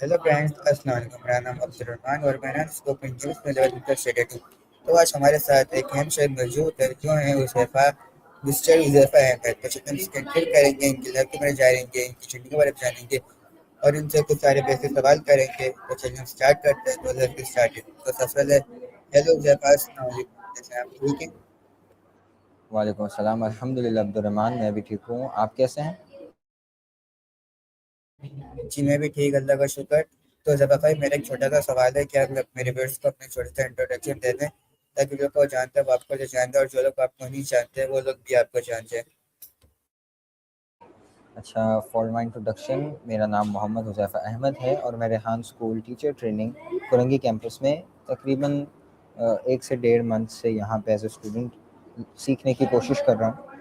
Hello friends, अस्सलाम वालेकुम। मेरा नाम अब्दुल और मैं ना स्कोप इंग्लिश में लेवल इंटरेस्टेड हूँ। तो आज हमारे साथ एक अहम शख्स मौजूद है जो है हुज़ैफ़ा, मिस्टर हुज़ैफ़ा अहमद। तो चलिए हम इसके इंटरव्यू करेंगे, इनकी लाइफ के बारे में जानेंगे, इनकी ज़िंदगी के बारे में जानेंगे और इनसे कुछ सारे बेसिक सवाल करेंगे। तो चलिए हम स्टार्ट करते हैं। तो लेट्स गेट स्टार्टेड। तो सबसे पहले हेलो हुज़ैफ़ा, अस्सलाम वालेकुम। कैसे हैं आप? ठीक हैं? वालेकुम अस्सलाम अल्हम्दुलिल्लाह अब्दुर्रहमान, मैं भी ठीक हूँ। आप कैसे हैं? जी, मैं भी ठीक, अल्लाह का शुक्र। तो ज़फ़र भाई, मेरा एक छोटा सा सवाल है कि आप मेरे व्यूअर्स को अपने छोटे सा इंट्रोडक्शन दे दें, ताकि जो लोग जानते हैं वो आपको जो जानते हैं और जो लोग आपको नहीं जानते हैं वो लोग भी आपको जान जाए। अच्छा, फॉर माय इंट्रोडक्शन, मेरा नाम मोहम्मद हुज़ैफ़ा अहमद है और मैं Rehan school teacher training Korangi campus में तकरीबन 1 से डेढ़ मंथ से यहाँ पे एज़ अ स्टूडेंट सीखने की कोशिश कर रहा हूँ।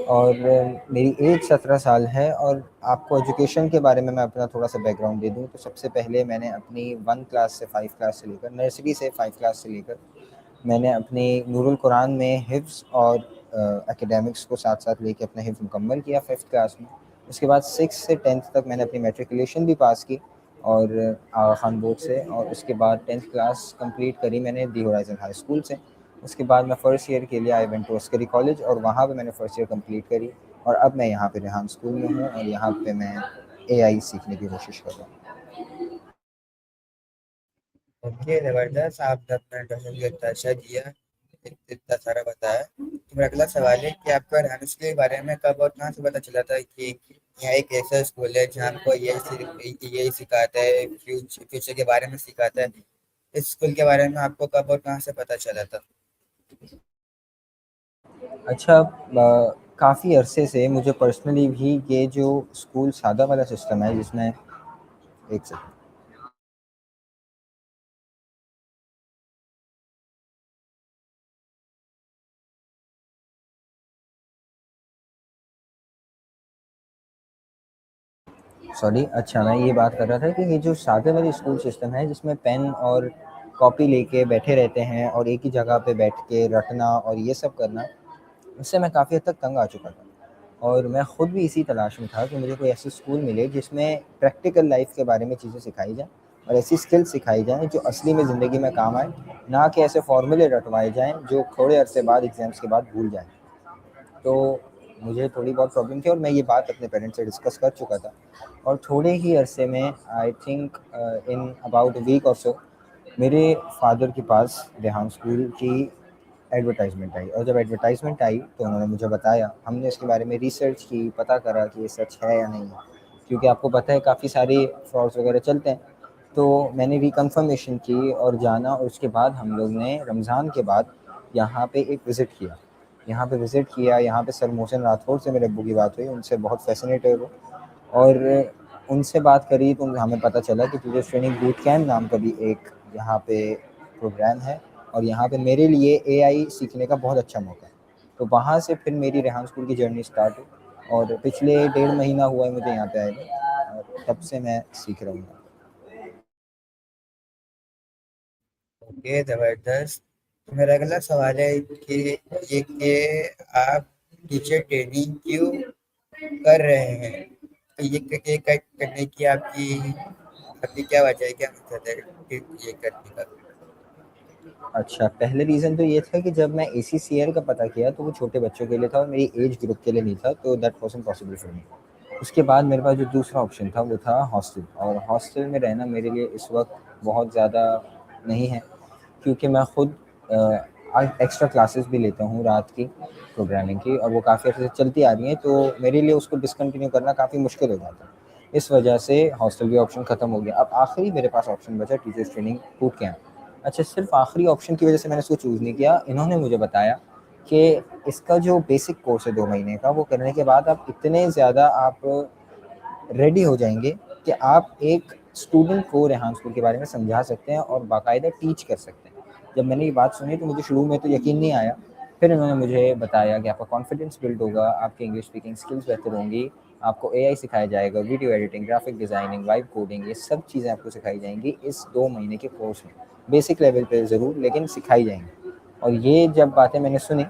और मेरी एज 17 साल है। और आपको एजुकेशन के बारे में मैं अपना थोड़ा-सा बैकग्राउंड दे दूँ तो सबसे पहले मैंने अपनी 1 क्लास से 5 क्लास से लेकर नर्सरी से 5 क्लास से लेकर मैंने अपनी नूरुल कुरान में हिफ्ज़ और एकेडमिक्स को साथ-साथ लेके अपना हिफ्ज़ मुकम्मल किया 5th क्लास में। उसके बाद 6 से 10th तक मैंने अपनी मैट्रिकुलेशन भी पास की और आगा खान बोर्ड से। और उसके बाद 10th क्लास कंप्लीट करी मैंने दी होराइज़न हाई स्कूल से। उसके बाद मैं फर्स्ट ईयर के लिए I went to Askari college और वहाँ पे मैंने फर्स्ट ईयर कंप्लीट करी। और अब मैं यहाँ पे रेहान स्कूल में हूँ और यहाँ पे मैं एआई सीखने की कोशिश कर रहा हूँ। ओके, ज़बरदस्त। आपने अपना इंट्रोडक्शन भी इतना अच्छा दिया, इतना सारा बताया। तो मेरा अगला सवाल है कि आपको रेहान स्कूल के बारे में कब और कहाँ से पता चला था कि यहाँ एक ऐसा स्कूल है जहाँ हमको यही सिखाता है, फ्यूचर के बारे में सिखाता है। इस स्कूल के बारे में आपको कब और कहाँ से पता चला था? अच्छा, काफ़ी अरसे से मुझे पर्सनली भी ये जो स्कूल सादा वाला सिस्टम है जिसमें एक सेकंड। सॉरी, अच्छा मैं ये बात कर रहा था कि ये जो सादे वाली स्कूल सिस्टम है जिसमें पेन और कॉपी लेके बैठे रहते हैं और एक ही जगह पे बैठ के रटना और ये सब करना, इससे मैं काफ़ी हद तक तंग आ चुका था। और मैं खुद भी इसी तलाश में था कि मुझे कोई ऐसी स्कूल मिले जिसमें प्रैक्टिकल लाइफ के बारे में चीज़ें सिखाई जाएँ और ऐसी स्किल्स सिखाई जाएँ जो असली में ज़िंदगी में काम आए, ना कि ऐसे फॉर्मूले रटवाए जाएँ जो थोड़े अरसे बाद एग्ज़ाम्स के बाद भूल जाएँ। तो मुझे थोड़ी बहुत प्रॉब्लम थी और मैं ये बात अपने पेरेंट्स से डिस्कस कर चुका था। और थोड़े ही अरसे में I think in about a week और सो मेरे फादर के पास रेहान स्कूल की एडवर्टाइजमेंट आई। और जब एडवर्टाइजमेंट आई तो उन्होंने मुझे बताया, हमने इसके बारे में रिसर्च की, पता करा कि ये सच है या नहीं है, क्योंकि आपको पता है काफ़ी सारे फ्रॉड्स वगैरह चलते हैं। तो मैंने रिकन्फर्मेशन की और जाना और उसके बाद हम लोग ने रमज़ान के बाद यहाँ पे एक विज़िट किया। यहाँ पे सर मोहसिन राठौर से मेरे अब्बू की बात हुई, उनसे बहुत फ़ैसिनेटेड हुआ और उनसे बात करी तो हमें पता चला कि टीचर्स ट्रेनिंग बूट कैंप नाम का भी एक यहाँ पे प्रोग्राम है और यहाँ पे मेरे लिए एआई सीखने का बहुत अच्छा मौका है। तो वहाँ से फिर मेरी रेहान स्कूल की जर्नी स्टार्ट हुई और पिछले डेढ़ महीना हुआ है मुझे यहाँ पे आए हुए और तब से मैं सीख रहा हूँ। ओके, जबरदस्त। तो मेरा अगला सवाल है कि ये कि आप टीचर ट्रेनिंग क्यों कर रहे हैं? तो ये करने की आपकी आपकी क्या वजह है, क्या मकसद है ये करने का? अच्छा, पहले रीज़न तो ये था कि जब मैं एसीसीएल का पता किया तो वो छोटे बच्चों के लिए था और मेरी एज ग्रुप के लिए नहीं था, तो that wasn't possible for me. उसके बाद मेरे पास जो दूसरा ऑप्शन था वो था हॉस्टल, और हॉस्टल में रहना मेरे लिए इस वक्त बहुत ज़्यादा नहीं है, क्योंकि मैं खुद एक्स्ट्रा क्लासेस भी लेता हूँ रात की प्रोग्रामिंग की और वो काफ़ी अच्छे से चलती आ रही हैं, तो मेरे लिए उसको डिसकंटिन्यू करना काफ़ी मुश्किल हो जाता है। इस वजह से हॉस्टल भी ऑप्शन ख़त्म हो गया। अब आखिरी मेरे पास ऑप्शन बचा टीचर्स ट्रेनिंग बूट कैंप। अच्छा, सिर्फ आखिरी ऑप्शन की वजह से मैंने इसको चूज़ नहीं किया। इन्होंने मुझे बताया कि इसका जो बेसिक कोर्स है 2 महीने का, वो करने के बाद आप इतने ज़्यादा आप रेडी हो जाएँगे कि आप एक स्टूडेंट को रेहान स्कूल के बारे में समझा सकते हैं और बाकायदा टीच कर सकते हैं। जब मैंने ये बात सुनी तो मुझे शुरू में तो यकीन नहीं आया। फिर इन्होंने मुझे बताया कि आपका कॉन्फिडेंस बिल्ड होगा, आपकी इंग्लिश स्पीकिंग स्किल्स बेहतर होंगी, आपको एआई सिखाया जाएगा, video editing, graphic designing, vibe coding, ये सब चीज़ें आपको सिखाई जाएँगी इस 2 महीने के कोर्स में। बेसिक लेवल पे ज़रूर, लेकिन सिखाई जाएँगी। और ये जब बातें मैंने सुनी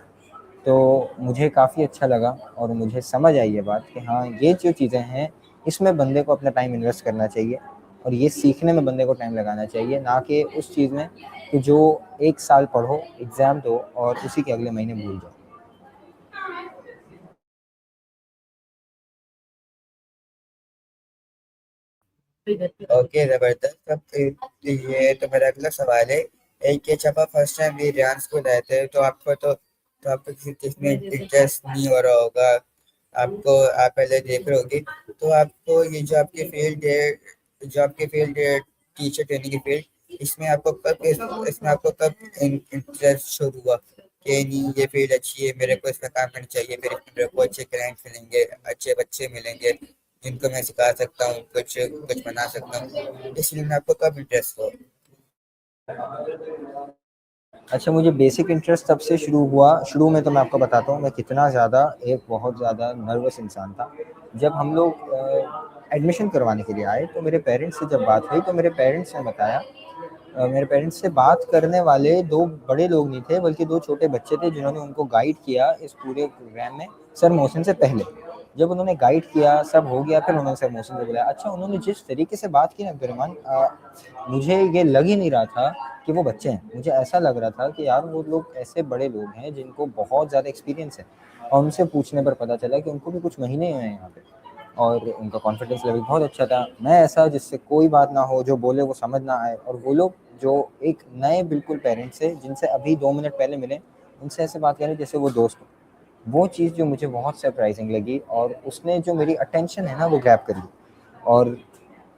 तो मुझे काफ़ी अच्छा लगा और मुझे समझ आई ये बात कि हाँ, ये जो चीज़ें हैं इसमें बंदे को अपना टाइम इन्वेस्ट करना चाहिए। और ये सीखने में बंदे को टाइम लगाना चाहिए, ना कि उस चीज़ में कि जो 1 साल पढ़ो, एग्ज़ाम दो और उसी के अगले महीने भूल जाओ। ओके, जबरदस्त। अब ये तो मेरा अगला सवाल है। एक कि जब आप फर्स्ट टाइम भी डांस को जाते हैं तो आपको किसी चीज में इंटरेस्ट नहीं हो रहा होगा। आप पहले देख रहे होगे। तो आपको ये जो आपकी फील्ड है, टीचर ट्रेनिंग की फील्ड, इसमें आपको कब इंटरेस्ट शुरू हुआ कि नहीं, ये फील्ड अच्छी है, मेरे को इसमें काम करना चाहिए, मेरे को अच्छे क्लाइंट्स मिलेंगे, अच्छे बच्चे मिलेंगे जिनको मैं सिखा सकता हूँ, कुछ कुछ बना सकता हूँ, इसलिए मैं आपको कब इंटरेस्ट हो। अच्छा, मुझे बेसिक इंटरेस्ट तब से शुरू हुआ, शुरू में तो मैं आपको बताता हूँ मैं कितना ज़्यादा एक बहुत ज़्यादा नर्वस इंसान था। जब हम लोग एडमिशन करवाने के लिए आए तो मेरे पेरेंट्स से जब बात हुई तो मेरे पेरेंट्स ने बताया, मेरे पेरेंट्स से बात करने वाले 2 बड़े लोग नहीं थे बल्कि 2 छोटे बच्चे थे जिन्होंने उनको गाइड किया इस पूरे प्रोग्राम में सर मोहसिन से पहले। जब उन्होंने गाइड किया, सब हो गया, फिर उन्होंने सर मोहसिन को बुलाया। अच्छा, उन्होंने जिस तरीके से बात की ना अब्दुर्रहमान, मुझे ये लग ही नहीं रहा था कि वो बच्चे हैं। मुझे ऐसा लग रहा था कि यार वो लोग ऐसे बड़े लोग हैं जिनको बहुत ज़्यादा एक्सपीरियंस है, और उनसे पूछने पर पता चला कि उनको भी कुछ महीने ही हुए हैं यहाँ पे, और उनका कॉन्फिडेंस लेवल बहुत अच्छा था। मैं ऐसा जिससे कोई बात ना हो, जो बोले वो समझ ना आए, और वो लोग जो एक नए बिल्कुल पेरेंट्स से जिनसे अभी 2 मिनट पहले मिले, उनसे ऐसे बात करें जैसे वो दोस्त हो। वो चीज़ जो मुझे बहुत सरप्राइजिंग लगी, और उसने जो मेरी अटेंशन है ना वो ग्रैब कर ली। और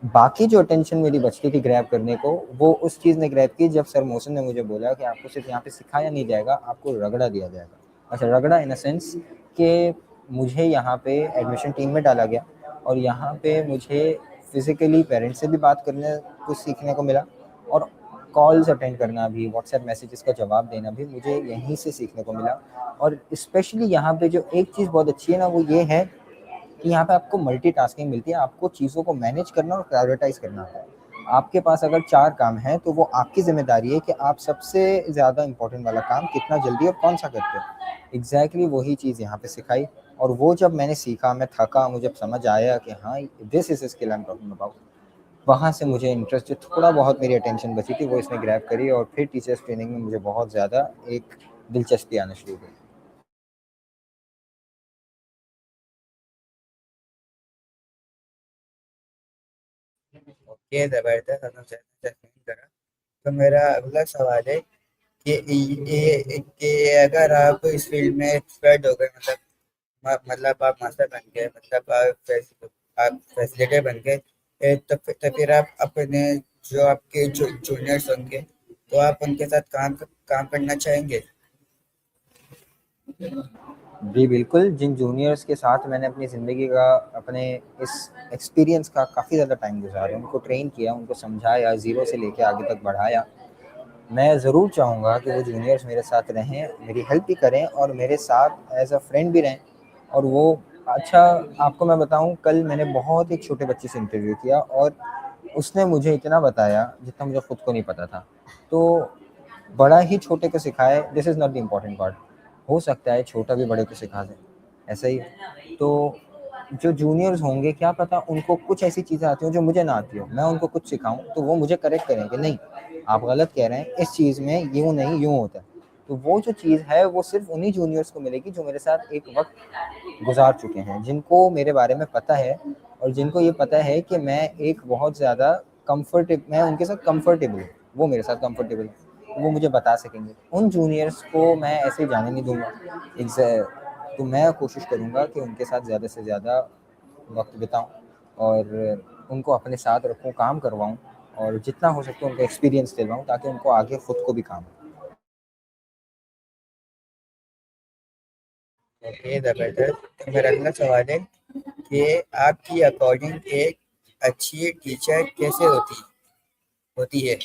बाकी जो अटेंशन मेरी बचती थी ग्रैब करने को, वो उस चीज़ ने ग्रैब की जब सर मोहसिन ने मुझे बोला कि आपको सिर्फ यहाँ पे सिखाया नहीं जाएगा, आपको रगड़ा दिया जाएगा। अच्छा, रगड़ा इन अ सेंस कि मुझे यहाँ पे एडमिशन टीम में डाला गया, और यहाँ पे मुझे फिज़िकली पेरेंट्स से भी बात करने कुछ सीखने को मिला, और कॉल्स अटेंड करना भी, व्हाट्सएप मैसेजेस का जवाब देना भी मुझे यहीं से सीखने को मिला। और स्पेशली यहाँ पे जो एक चीज़ बहुत अच्छी है ना, वो ये है कि यहाँ पे आपको मल्टीटास्किंग मिलती है, आपको चीज़ों को मैनेज करना और प्रायोरिटाइज करना है। आपके पास अगर 4 काम हैं तो वो आपकी ज़िम्मेदारी है कि आप सबसे ज़्यादा इम्पोर्टेंट वाला काम कितना जल्दी और कौन सा करते हो। एग्जैक्टली वही चीज़ यहाँ पे सिखाई, और वो जब मैंने सीखा, मैं थका, मुझे समझ आया कि हाँ, this is skill I am talking about. वहाँ से मुझे इंटरेस्ट, जो थोड़ा बहुत मेरी अटेंशन बची थी वो इसने ग्रैब करी, और फिर टीचर्स ट्रेनिंग में मुझे बहुत ज़्यादा एक दिलचस्पी आना शुरू हुई। ओके, जबरदस्त, आपने एक्सप्लेन करा। तो मेरा अगला सवाल है कि कि अगर आप इस फील्ड में एक्सपर्ट हो गए, मतलब आप मास्टर बन गए, मतलब आप फैसिलिटेटर बन गए, तो फिर आप अपने जो आपके जूनियर्स होंगे, तो आप उनके साथ काम करना चाहेंगे। जी बिल्कुल, जिन जूनियर्स के साथ मैंने अपनी ज़िंदगी का, अपने इस एक्सपीरियंस का काफ़ी ज़्यादा टाइम गुज़ारा, उनको ट्रेन किया, उनको समझाया, ज़ीरो से लेके आगे तक बढ़ाया, मैं ज़रूर चाहूँगा कि वो जूनियर्स मेरे साथ रहें, मेरी हेल्प भी करें और मेरे साथ एज़ अ फ्रेंड भी रहें। और वो, अच्छा, आपको मैं बताऊँ, कल मैंने बहुत एक छोटे बच्चे से इंटरव्यू किया, और उसने मुझे इतना बताया जितना मुझे खुद को नहीं पता था। तो बड़ा ही छोटे को सिखाए, this is not the important part. हो सकता है छोटा भी बड़े को सिखा दे, ऐसा ही है। तो जो जूनियर्स होंगे, क्या पता उनको कुछ ऐसी चीज़ें आती हो जो मुझे ना आती हो, मैं उनको कुछ सिखाऊं तो वो मुझे करेक्ट करें कि नहीं, आप गलत कह रहे हैं, इस चीज़ में यूँ नहीं यूँ होता है। तो वो जो चीज़ है वो सिर्फ उन्हीं जूनियर्स को मिलेगी जो मेरे साथ एक वक्त गुजार चुके हैं, जिनको मेरे बारे में पता है, और जिनको ये पता है कि मैं एक बहुत ज़्यादा मैं उनके साथ कंफर्टेबल हूँ, वो मेरे साथ कंफर्टेबल है, तो वो मुझे बता सकेंगे। उन जूनियर्स को मैं ऐसे ही जाने नहीं दूंगा। तो मैं कोशिश करूंगा कि उनके साथ ज़्यादा से ज़्यादा वक्त बिताऊं, और उनको अपने साथ रखूं, काम करवाऊं, और जितना हो सके उनको एक्सपीरियंस दिलवाऊं ताकि उनको आगे खुद को भी काम हो। ओके, जबरदस्त। तो मेरा अगला सवाल है कि आपकी अकॉर्डिंग एक अच्छी टीचर कैसे होती है।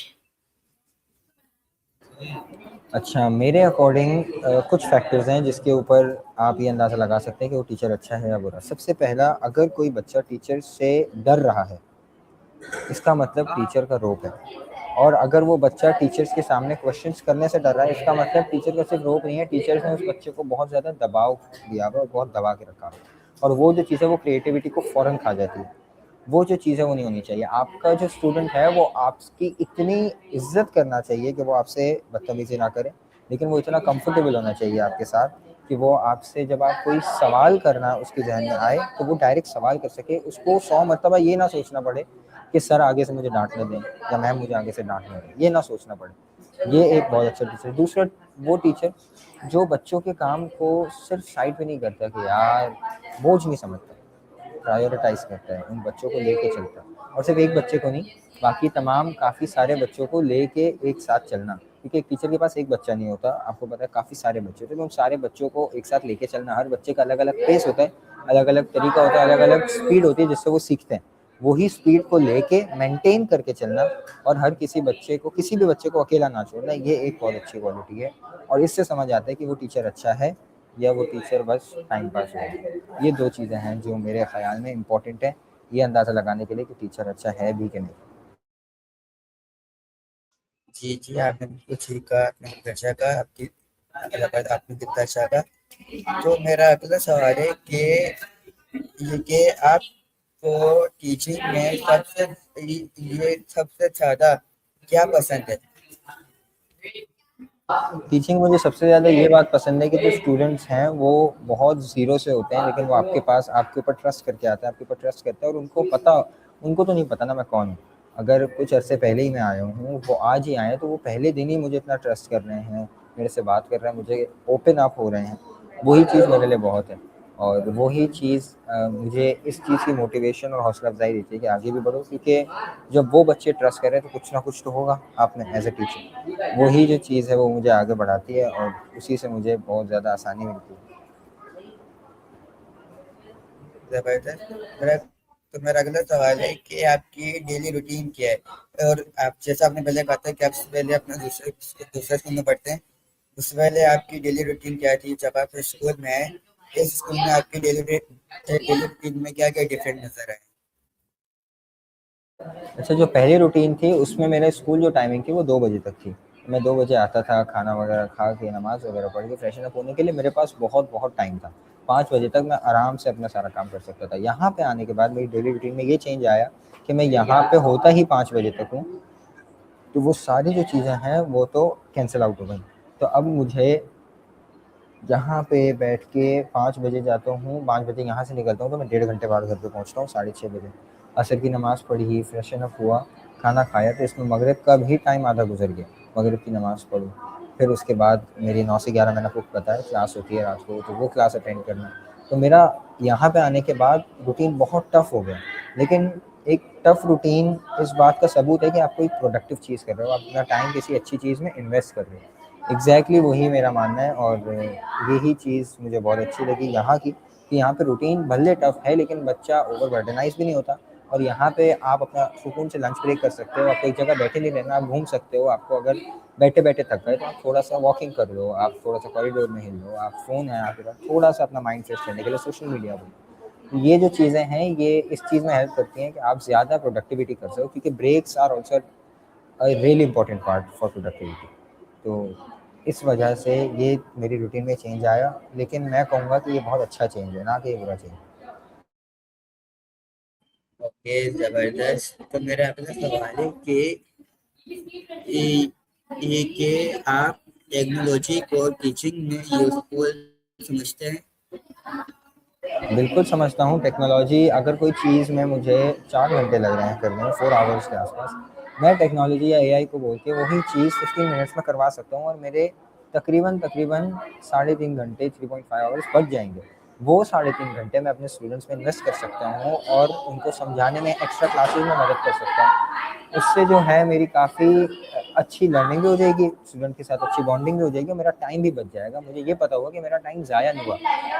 अच्छा, मेरे अकॉर्डिंग कुछ फैक्टर्स हैं जिसके ऊपर आप ये अंदाज़ा लगा सकते हैं कि वो टीचर अच्छा है या बुरा। सबसे पहला, अगर कोई बच्चा टीचर से डर रहा है, इसका मतलब टीचर का रोब है। और अगर वो बच्चा टीचर्स के सामने क्वेश्चंस करने से डर रहा है, इसका मतलब टीचर का सिर्फ रोब नहीं है, टीचर्स ने उस बच्चे को बहुत ज़्यादा दबाव दिया हुआ और बहुत दबा के रखा हुआ, और वो जो चीज़ है वो क्रिएटिविटी को फ़ौरन खा जाती है। वो जो चीज़ है वो नहीं होनी चाहिए। आपका जो स्टूडेंट है वो आपकी इतनी इज्जत करना चाहिए कि वो आपसे बदतमीजी ना करे, लेकिन वो इतना कंफर्टेबल होना चाहिए आपके साथ कि वो आपसे जब आप कोई सवाल करना उसके जहन में आए तो वो डायरेक्ट सवाल कर सके, उसको 100 मरतबा ये ना सोचना पड़े कि सर आगे से मुझे डांट न दें या मैम मुझे आगे से डांट न दें, ये ना सोचना पड़े। ये एक बहुत अच्छा टीचर। दूसरा, वो टीचर जो बच्चों के काम को सिर्फ साइड पे नहीं करता कि यार बोझ नहीं समझता, प्रायोरिटाइज करता है, उन बच्चों को लेके चलता है। और सिर्फ एक बच्चे को नहीं, बाकी तमाम काफ़ी सारे बच्चों को लेके एक साथ चलना, क्योंकि एक टीचर के पास एक बच्चा नहीं होता, आपको पता है काफ़ी सारे बच्चे होते हैं, तो उन सारे बच्चों को एक साथ लेके चलना। हर बच्चे का अलग अलग पेस होता है, अलग अलग तरीका होता है, अलग अलग स्पीड होती है जिससे वो सीखते हैं। वही स्पीड को लेके मेंटेन करके चलना और हर किसी बच्चे को, किसी भी बच्चे को अकेला ना छोड़ना, ये एक बहुत अच्छी क्वालिटी है। और इससे समझ आता है कि वो टीचर अच्छा है या वो टीचर बस टाइम पास हो। ये 2 चीज़ें हैं जो मेरे ख़्याल में इम्पोर्टेंट है, ये अंदाज़ा लगाने के लिए कि टीचर अच्छा है भी कि नहीं। जी जी, आपने बिल्कुल ठीक कहा, आपने बहुत अच्छा कहा, आपकी अगला बात आपने कितना अच्छा कहा। तो मेरा अगला सवाल है कि आपको टीचिंग में ये सबसे ज़्यादा क्या पसंद है? टीचिंग मुझे सबसे ज़्यादा ये बात पसंद है कि जो स्टूडेंट्स हैं वो बहुत ज़ीरो से होते हैं, लेकिन वो आपके पास आपके ऊपर ट्रस्ट करके आते हैं, आपके ऊपर ट्रस्ट करते हैं और उनको पता, उनको तो नहीं पता ना मैं कौन हूँ। अगर कुछ अरसे पहले ही मैं आया हूँ, वो आज ही आए हैं, तो वो पहले दिन ही मुझे इतना ट्रस्ट कर रहे हैं, मेरे से बात कर रहे हैं, मुझे ओपन अप हो रहे हैं, वही चीज़ मेरे लिए बहुत है। और वही चीज़ मुझे इस चीज़ की मोटिवेशन और हौसला अफजाई देती है कि आगे भी बढ़ो, क्योंकि जब वो बच्चे ट्रस्ट कर रहे हैं तो कुछ ना कुछ तो होगा आप में एज ए टीचर। वही जो चीज़ है वो मुझे आगे बढ़ाती है और उसी से मुझे बहुत ज़्यादा आसानी मिलती है। ज़बरदस्त। मेरा अगला सवाल है कि आपकी डेली रूटीन क्या है? और आप जैसा आपने पहले कहा था कि आप सबसे पहले अपना दूसरे स्कूल में पढ़ते हैं, उससे पहले आपकी डेली रूटीन क्या थी जब आप इस स्कूल में आए? इस स्कूल में आपकी डेली रूटीन में क्या क्या डिफरेंट नजर आए? अच्छा, जो पहली रूटीन थी उसमें मेरे स्कूल जो टाइमिंग थी वो 2 बजे तक थी। मैं 2 बजे आता था, खाना वगैरह खा के, नमाज़ वगैरह पढ़ के, फ्रेशन अप होने के लिए मेरे पास बहुत बहुत टाइम था। 5 बजे तक मैं आराम से अपना सारा काम कर सकता था। यहाँ पे आने के बाद मेरी डेली रूटीन में ये चेंज आया कि मैं यहाँ पे होता ही 5 बजे तक हूँ, तो वो सारी जो चीज़ें हैं वो तो कैंसिल आउट हो गई। तो अब मुझे यहाँ पे बैठ के 5 बजे जाता हूँ, 5 बजे यहाँ से निकलता हूँ, तो मैं 1.5 घंटे बाद घर पे पहुँचता हूँ 6:30 बजे। असर की नमाज़ पढ़ी, फ्रेशन अप हुआ, खाना खाया, तो इसमें मगरिब का भी टाइम आधा गुजर गया। मगरिब की नमाज़ पढ़ी, फिर उसके बाद मेरी 9 से 11 मैंने आपको बताया क्लास होती है रात को, तो वो क्लास अटेंड करना। तो मेरा यहाँ पे आने के बाद रूटीन बहुत टफ हो गया। लेकिन एक टफ रूटीन इस बात का सबूत है कि आप कोई प्रोडक्टिव चीज़ कर रहे हो, आप अपना टाइम किसी अच्छी चीज़ में इन्वेस्ट कर रहे हो। एग्जैक्टली वही मेरा मानना है और यही चीज़ मुझे बहुत अच्छी लगी यहाँ की, कि यहाँ पे रूटीन भले टफ है लेकिन बच्चा ओवर बर्डनाइज भी नहीं होता। और यहाँ पे आप अपना सुकून से लंच ब्रेक कर सकते हो, आपको एक जगह बैठे नहीं रहना, आप घूम सकते हो। आपको अगर बैठे बैठे थक गए तो आप थोड़ा सा वॉकिंग कर लो, आप थोड़ा सा कॉरिडोर में हिल लो, आप फ़ोन है आपके पास, थोड़ा सा अपना माइंड फ्रेश करने के लिए सोशल मीडिया पर। ये जो चीज़ें हैं ये इस चीज़ में हेल्प करती हैं कि आप ज़्यादा प्रोडक्टिविटी कर सको, क्योंकि breaks are also really important part for productivity. तो इस वजह से ये मेरी रूटीन में चेंज आया, लेकिन मैं कहूँगा कि ये बहुत अच्छा चेंज है, ना कि ये बुरा चेंज। ओके, जबरदस्त। तो मेरा अगला सवाल है कि ये कि आप टेक्नोलॉजी को टीचिंग में यूजफुल समझते हैं? बिल्कुल समझता हूँ। टेक्नोलॉजी, अगर कोई चीज़ में मुझे 4 घंटे लग रहे हैं करने में, 4 आवर्स के आसपास, मैं टेक्नोलॉजी या एआई को बोल के वही चीज़ 15 मिनट्स में करवा सकता हूँ और मेरे तकरीबन तकरीबन 3.5 घंटे, 3.5 आवर्स बच जाएंगे। वो 3.5 घंटे मैं अपने स्टूडेंट्स में इन्वेस्ट कर सकता हूँ और उनको समझाने में, एक्स्ट्रा क्लासेस में मदद कर सकता हूँ। उससे जो है मेरी काफ़ी अच्छी लर्निंग भी हो जाएगी, स्टूडेंट के साथ अच्छी बॉन्डिंग भी हो जाएगी और मेरा टाइम भी बच जाएगा। मुझे ये पता होगा कि मेरा टाइम ज़ाया नहीं हुआ।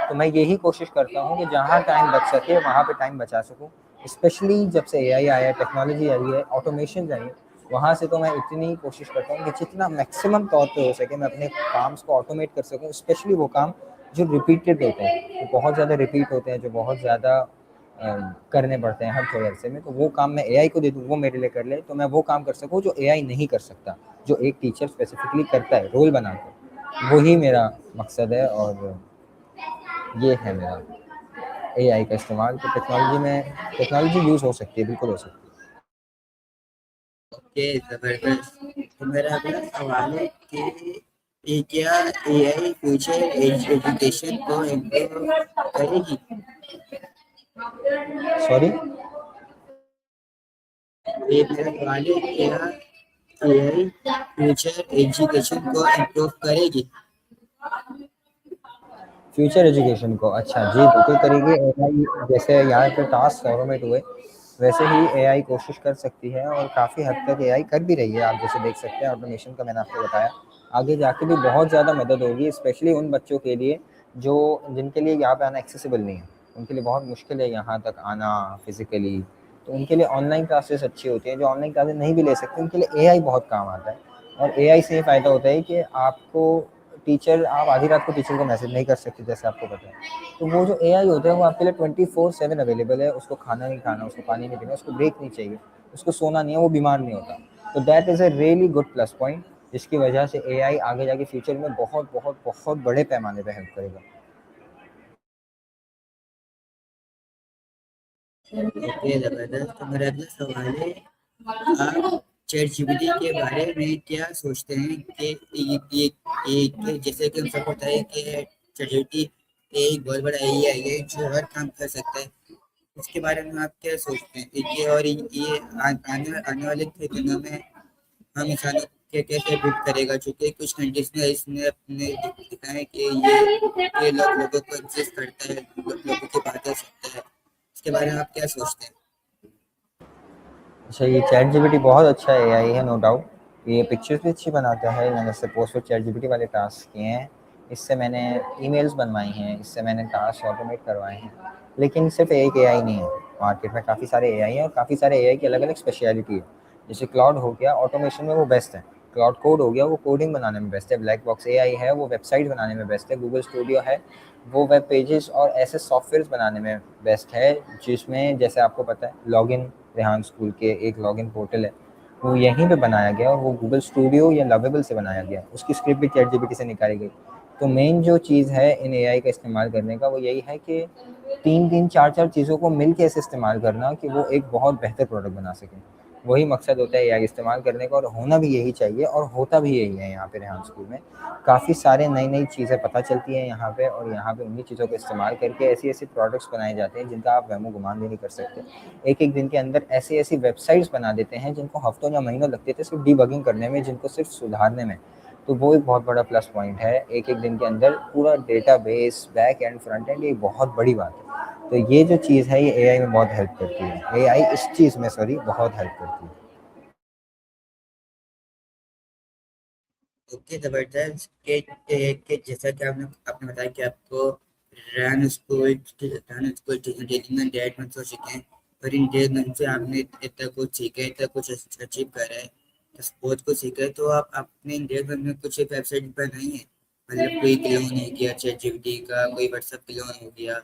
तो मैं यही कोशिश करता हूँ कि जहाँ टाइम बच सके वहाँ पे टाइम बचा सकूँ। स्पेशली जब से एआई आया है, टेक्नोलॉजी आई है, ऑटोमेशन आई है, वहाँ से तो मैं इतनी कोशिश करता हूँ कि जितना मैक्सिमम तौर पे हो सके मैं अपने काम को ऑटोमेट कर सकूँ। स्पेशली वो काम जो रिपीटेड होते हैं, जो बहुत ज़्यादा रिपीट होते हैं, जो बहुत ज़्यादा करने पड़ते हैं हर थोड़े अरसे में, तो वो काम मैं एआई को दे दूँ, वो मेरे लिए कर ले, तो मैं वो काम कर सकूँ जो एआई नहीं कर सकता, जो एक टीचर स्पेसिफिकली करता है रोल बनाकर। वही मेरा मकसद है और ये है मेरा। एआई का इस्तेमाल, तो टेक्नोलॉजी यूज़ हो सकती है, बिल्कुल हो सकती है। ओके, जबरदस्त। तो मेरा अगला सवाल है कि ये क्या एआई फ्यूचर एजुकेशन को इम्प्रूव करेगी? सॉरी? ये मेरा सवाल है, क्या एआई फ्यूचर एजुकेशन को इम्प्रूव करेगी? फ्यूचर एजुकेशन को, अच्छा जी बिल्कुल करेगी। एआई जैसे यहाँ पे टास्क ऑटोमेट हुए, वैसे ही एआई कोशिश कर सकती है और काफ़ी हद तक एआई कर भी रही है। आप जैसे देख सकते हैं ऑटोमेशन का मैंने आपको बताया, आगे जाके भी बहुत ज़्यादा मदद होगी, स्पेशली उन बच्चों के लिए जो जिनके लिए यहाँ पे आना एक्सेसिबल नहीं है, उनके लिए बहुत मुश्किल है यहाँ तक आना फिजिकली। तो उनके लिए ऑनलाइन क्लासेस अच्छी होती हैं, जो ऑनलाइन क्लासेस नहीं भी ले सकते उनके लिए एआई बहुत काम आता है। और एआई से ये फ़ायदा होता है कि आपको टीचर, आप आधी रात को टीचर को मैसेज नहीं कर सकते जैसे आपको पता है, तो वो जो एआई होता है वो आपके लिए 24/7 अवेलेबल है। उसको खाना नहीं खाना, उसको पानी नहीं पीना, उसको ब्रेक नहीं चाहिए, उसको सोना नहीं है, वो बीमार नहीं होता। तो that is a really good plus point, जिसकी वजह से एआई आगे जाके फ्यूचर में बहुत बहुत बहुत बड़े पैमाने पे हेल्प करेगा। ओके, जबरदस्त। तो मेरा अगला सवाल है, आप चैट जीपीटी के बारे में क्या सोचते हैं कि कि जैसे कि हम सबको पता है कि चैट जीपीटी एक बहुत बड़ा एआई है जो हर काम कर सकता है। इसके बारे में आप क्या सोचते हैं कि ये आने वाले के दिनों में हम इंसानों के कैसे बिल्ड करेगा? चूंकि कुछ कंट्रीज में इसने अपने दिखा है कि ये लोगों को एग्जिस्ट करता है, लोगों की बातें सुनता है। इसके बारे में आप क्या सोचते हैं? अच्छा, ये चैट जीपीटी बहुत अच्छा एआई है, नो डाउट। ये पिक्चर्स भी अच्छी बनाता है, मैंने इससे पोस्ट पर चैट जीपीटी वाले टास्क किए हैं, इससे मैंने ईमेल्स बनवाई हैं, इससे मैंने टास्क ऑटोमेट करवाए हैं। लेकिन सिर्फ एक एआई नहीं है, मार्केट में काफ़ी सारे एआई हैं और काफ़ी सारे एआई की अलग अलग स्पेशलिटी है। जैसे क्लाउड हो गया, ऑटोमेशन में वो बेस्ट है। क्लाउड कोड हो गया, वो कोडिंग बनाने में बेस्ट है। ब्लैक बॉक्स एआई है, वो वेबसाइट बनाने में बेस्ट है। गूगल स्टूडियो है, वो वेब पेजेस और ऐसे सॉफ्टवेयर बनाने में बेस्ट है, जिसमें जैसे आपको पता है लॉगिन, रेहान स्कूल के एक लॉगिन पोर्टल है, वो यहीं पे बनाया गया और वो गूगल स्टूडियो या लवेबल से बनाया गया, उसकी स्क्रिप्ट भी चैट जीपीटी से निकाली गई। तो मेन जो चीज़ है इन एआई का इस्तेमाल करने का, वो यही है कि तीन तीन चार चार चीज़ों को मिल के ऐसे इस्तेमाल करना कि वो एक बहुत बेहतर प्रोडक्ट बना सकें। वही मकसद होता है एआई इस्तेमाल करने का, और होना भी यही चाहिए और होता भी यही है। यहाँ पे रेहान स्कूल में काफ़ी सारे नई नई चीज़ें पता चलती हैं यहाँ पे, और यहाँ पे उन्हीं चीज़ों का इस्तेमाल करके ऐसी ऐसी प्रोडक्ट्स बनाए जाते हैं जिनका आप वहमो गुमान भी नहीं कर सकते। एक एक दिन के अंदर ऐसी ऐसी वेबसाइट्स बना देते हैं जिनको हफ्तों या महीनों लगते थे सिर्फ डीबगिंग करने में, जिनको सिर्फ सुधारने में। तो वो एक बहुत बड़ा प्लस पॉइंट है, एक एक दिन के अंदर पूरा database back and front end, ये बहुत बड़ी बात है। तो ये जो चीज़ है ये एआई में बहुत हेल्प करती है, एआई इस चीज़ में सॉरी बहुत हेल्प करती है। ओके, जबरदस्त। के जैसा कि आपने बताया कि आपको रन स्कूल दिल्ली में 1.5 मंथ हो चुके हैं, और इन 1.5 मंथ से आपने इतना कुछ सीखा है, इतना कुछ अचीव करा है, तो बहुत कुछ सीखा है। तो आप आपने इन 1.5 मंथ में कुछ वेबसाइट बनाई है? मतलब कोई क्लोन हो गया चैट जीपीटी का, कोई व्हाट्सएप क्लोन हो गया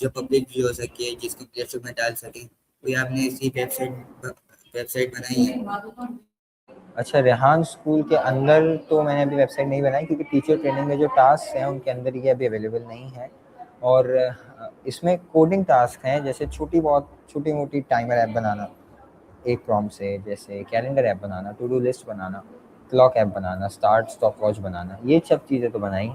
जो पब्लिक भी हो सके, जिसको प्ले स्टोर में डाल सके, कोई आपने ऐसी वेबसाइट बनाई है? अच्छा, रेहान स्कूल के अंदर तो मैंने अभी वेबसाइट नहीं बनाई, क्योंकि टीचर ट्रेनिंग में जो टास्क हैं उनके अंदर ये अभी अवेलेबल नहीं है। और इसमें कोडिंग टास्क हैं, जैसे छोटी बहुत छोटी मोटी टाइमर ऐप बनाना एक प्रॉम्प्ट से, जैसे कैलेंडर ऐप बनाना, टू डू लिस्ट बनाना, क्लॉक ऐप बनाना, स्टार्ट स्टॉप वॉच बनाना, ये सब चीज़ें तो बनाई।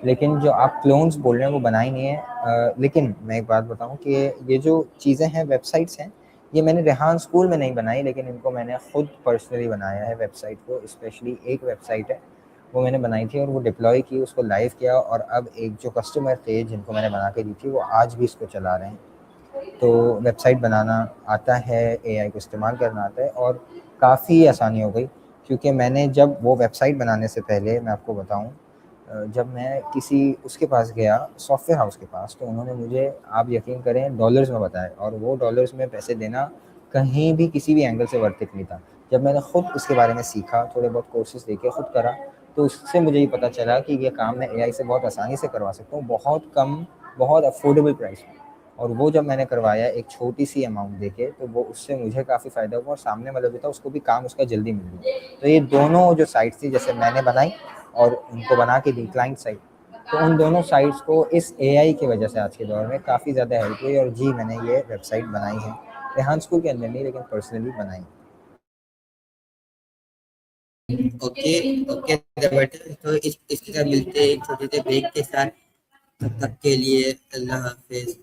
लेकिन जो आप क्लोन्स बोल रहे हैं वो बनाई नहीं है। लेकिन मैं एक बात बताऊं कि ये जो चीज़ें हैं, वेबसाइट्स हैं, ये मैंने रेहान स्कूल में नहीं बनाई, लेकिन इनको मैंने खुद पर्सनली बनाया है वेबसाइट को। स्पेशली एक वेबसाइट है वो मैंने बनाई थी और वो डिप्लॉय की, उसको लाइव किया, और अब एक जो कस्टमर थे जिनको मैंने बना के दी थी वो आज भी इसको चला रहे हैं। तो वेबसाइट बनाना आता है, एआई को इस्तेमाल करना आता है, और काफ़ी आसानी हो गई। क्योंकि मैंने जब वो वेबसाइट बनाने से पहले मैं आपको बताऊं, जब मैं किसी उसके पास गया, सॉफ्टवेयर हाउस के पास, तो उन्होंने मुझे, आप यकीन करें, डॉलर्स में बताया, और वो डॉलर्स में पैसे देना कहीं भी किसी भी एंगल से वर्थ इट नहीं था। जब मैंने खुद उसके बारे में सीखा, थोड़े बहुत कोर्सेज देखे, खुद करा, तो उससे मुझे ये पता चला कि ये काम मैं एआई से बहुत आसानी से करवा सकता हूँ, बहुत कम, बहुत अफोर्डेबल प्राइस में। और वो जब मैंने करवाया एक छोटी सी अमाउंट देके, तो वो उससे मुझे काफ़ी फ़ायदा हुआ, और सामने वाला भी था उसको भी काम उसका जल्दी मिल गया। तो ये दोनों जो साइट्स थी, जैसे मैंने बनाई और उनको बना के दी क्लाइंट साइड, तो उन दोनों साइट्स को इस एआई की वजह से आज के दौर में काफ़ी ज़्यादा हेल्प हुई और जी मैंने ये वेबसाइट बनाई है, रेहान स्कूल के अंदर नहीं लेकिन पर्सनली बनाई। ओके ओके बेटा, तो इसके साथ मिलते हैं एक छोटे से ब्रेक के साथ। तब तक के लिए अल्लाह हाफिज।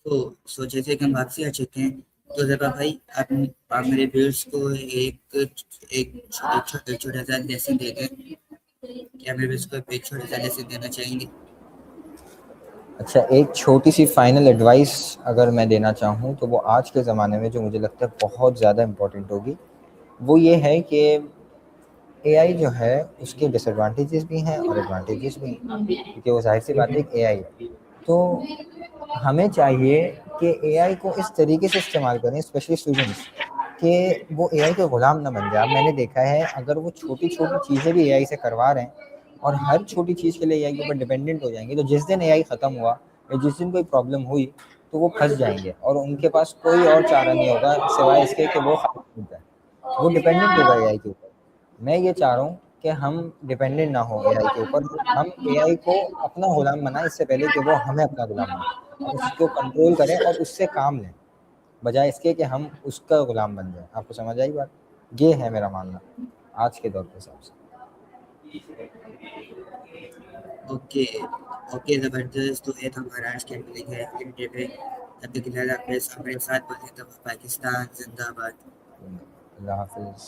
तो जैसे कि हम आपसे आ चुके हैं, तो जरा भाई आप मेरे व्यूअर्स को एक छोटा सा लेसन दे दें। क्या मेरे व्यूअर्स को एक छोटा सा लेसन देना चाहेंगे? अच्छा, एक छोटी सी फाइनल एडवाइस अगर मैं देना चाहूँ तो वो आज के ज़माने में जो मुझे लगता है बहुत ज़्यादा इम्पोर्टेंट होगी, वो ये है कि एआई जो है उसके डिसएडवांटेजेस भी हैं और एडवांटेजेस भी हैं, क्योंकि वो ज़ाहिर सी बात है एक एआई है। तो हमें चाहिए कि एआई को इस तरीके से इस्तेमाल करें, स्पेशली स्टूडेंट्स, कि वो एआई के गुलाम ना बन जाए। अब मैंने देखा है अगर वो छोटी-छोटी चीज़ें भी एआई से करवा रहे हैं और हर छोटी चीज़ के लिए एआई के ऊपर डिपेंडेंट हो जाएँगे, तो जिस दिन एआई ख़त्म हुआ या जिस दिन कोई प्रॉब्लम हुई, तो वो फँस जाएँगे और उनके पास कोई और चारा नहीं होगा सिवाय इसके कि वो खाली हो जाए। वो डिपेंडेंट होगा एआई के ऊपर। मैं ये चाह रहा हूँ कि हम डिपेंडेंट ना हो एआई के ऊपर, हम एआई को अपना गुलाम बनाएं इससे पहले कि वो हमें अपना गुलाम बनाए। हम उसको कंट्रोल करें और उससे काम लें, बजाय इसके कि हम उसका गुलाम बन जाए। आपको समझ आई बात? ये है मेरा मानना आज के दौर के हिसाब से। ओके। ओके जबरदस्त। तो ये था हमारा आज के टॉपिक है फिल्म डे पे। तब तक के लिए आप अपने साथ बोलते हैं तो पाकिस्तान जिंदाबाद। अल्लाह हाफिज़।